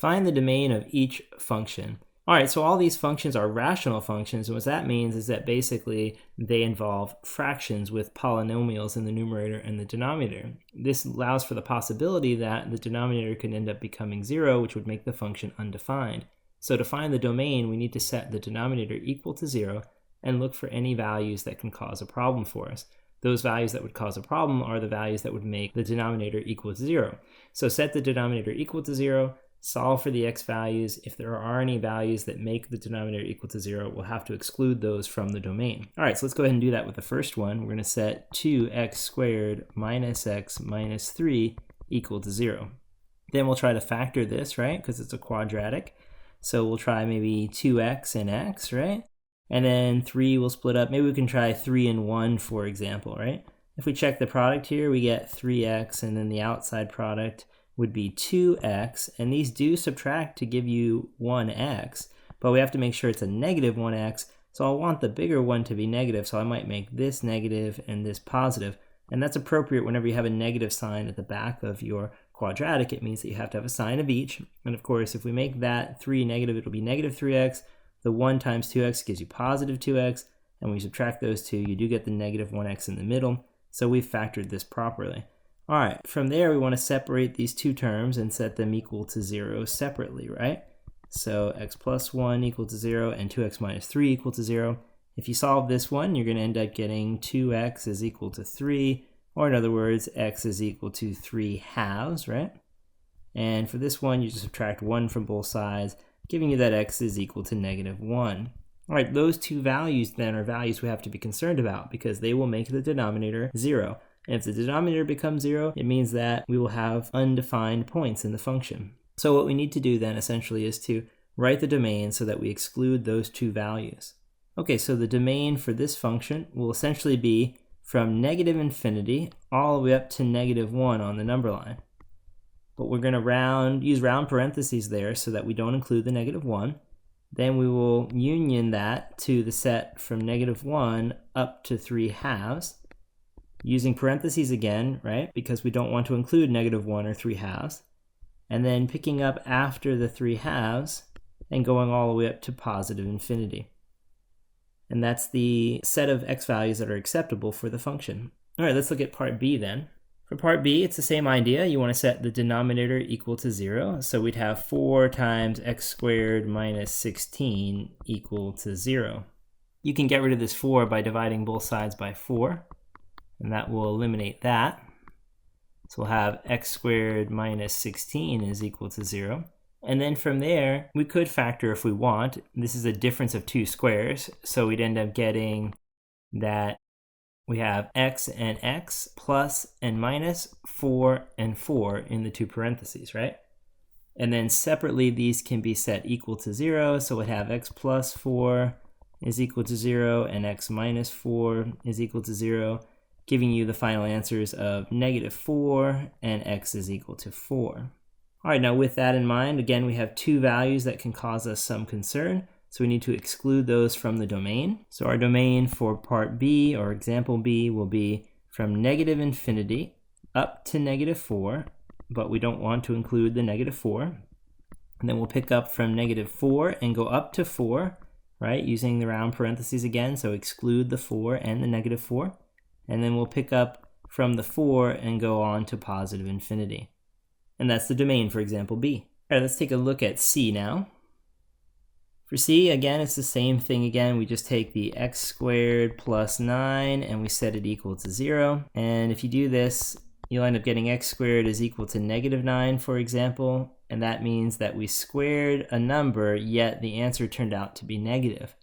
Find the domain of each function. All right, so all these functions are rational functions, and what that means is that basically they involve fractions with polynomials in the numerator and the denominator. This allows for the possibility that the denominator can end up becoming 0, which would make the function undefined. So to find the domain, we need to set the denominator equal to 0 and look for any values that can cause a problem for us. Those values that would cause a problem are the values that would make the denominator equal to 0. So set the denominator equal to 0, solve for the x values. If there are any values that make the denominator equal to 0, we'll have to exclude those from the domain. All right, so let's go ahead and do that with the first one. We're going to set 2x squared minus x minus 3 equal to 0. Then we'll try to factor this, right, because it's a quadratic. So we'll try maybe 2x and x, right? And then 3 will split up. Maybe we can try 3 and 1, for example, right? If we check the product here, we get 3x, and then the outside product would be 2x, and these do subtract to give you 1x, but we have to make sure it's a negative 1x, so I'll want the bigger one to be negative, so I might make this negative and this positive, and that's appropriate whenever you have a negative sign at the back of your quadratic. It means that you have to have a sign of each, and of course if we make that 3 negative, it'll be negative 3x, the 1 times 2x gives you positive 2x, and when you subtract those two, you do get the negative 1x in the middle, so we've factored this properly. All right, from there we want to separate these two terms and set them equal to 0 separately, right? So x plus 1 equal to 0 and 2x minus 3 equal to 0. If you solve this one, you're going to end up getting 2x is equal to 3, or in other words, x is equal to 3 halves, right? And for this one, you just subtract 1 from both sides, giving you that x is equal to negative 1. All right, those two values then are values we have to be concerned about because they will make the denominator 0. And if the denominator becomes 0, it means that we will have undefined points in the function. So what we need to do then essentially is to write the domain so that we exclude those two values. Okay, so the domain for this function will essentially be from negative infinity all the way up to negative 1 on the number line. But we're going to use round parentheses there so that we don't include the negative 1. Then we will union that to the set from negative 1 up to 3 halves. Using parentheses again, right, because we don't want to include negative 1 or 3 halves, and then picking up after the 3 halves and going all the way up to positive infinity. And that's the set of x values that are acceptable for the function. All right, let's look at part B then. For part B, it's the same idea. You want to set the denominator equal to 0. So we'd have 4 times x squared minus 16 equal to 0. You can get rid of this 4 by dividing both sides by 4. And that will eliminate that. So we'll have x squared minus 16 is equal to 0. And then from there, we could factor if we want. This is a difference of two squares. So we'd end up getting that we have x and x plus and minus 4 and 4 in the two parentheses, right? And then separately, these can be set equal to 0. So we'd have x plus 4 is equal to 0 and x minus 4 is equal to 0. Giving you the final answers of negative 4 and x is equal to 4. All right, now with that in mind, again, we have two values that can cause us some concern, so we need to exclude those from the domain. So our domain for part B, or example B, will be from negative infinity up to negative 4, but we don't want to include the negative 4. And then we'll pick up from negative 4 and go up to 4, right, using the round parentheses again, so exclude the 4 and the negative 4. And then we'll pick up from the 4 and go on to positive infinity. And that's the domain for example B. All right, let's take a look at C now. For C, again, it's the same thing again. We just take the x squared plus 9 and we set it equal to 0. And if you do this, you'll end up getting x squared is equal to negative 9, for example. And that means that we squared a number, yet the answer turned out to be negative.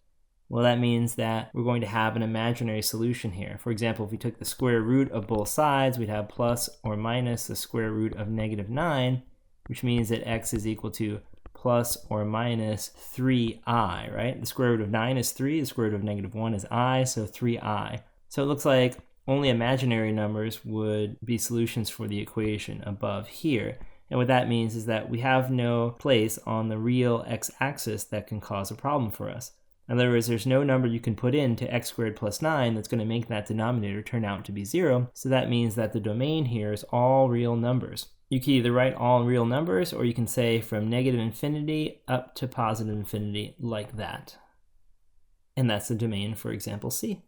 Well, that means that we're going to have an imaginary solution here. For example, if we took the square root of both sides, we'd have plus or minus the square root of negative 9, which means that x is equal to plus or minus 3i, right? The square root of 9 is 3, the square root of negative 1 is I, so 3i. So it looks like only imaginary numbers would be solutions for the equation above here. And what that means is that we have no place on the real x-axis that can cause a problem for us. In other words, there's no number you can put into x squared plus 9 that's going to make that denominator turn out to be 0. So that means that the domain here is all real numbers. You can either write all real numbers, or you can say from negative infinity up to positive infinity like that. And that's the domain for example C.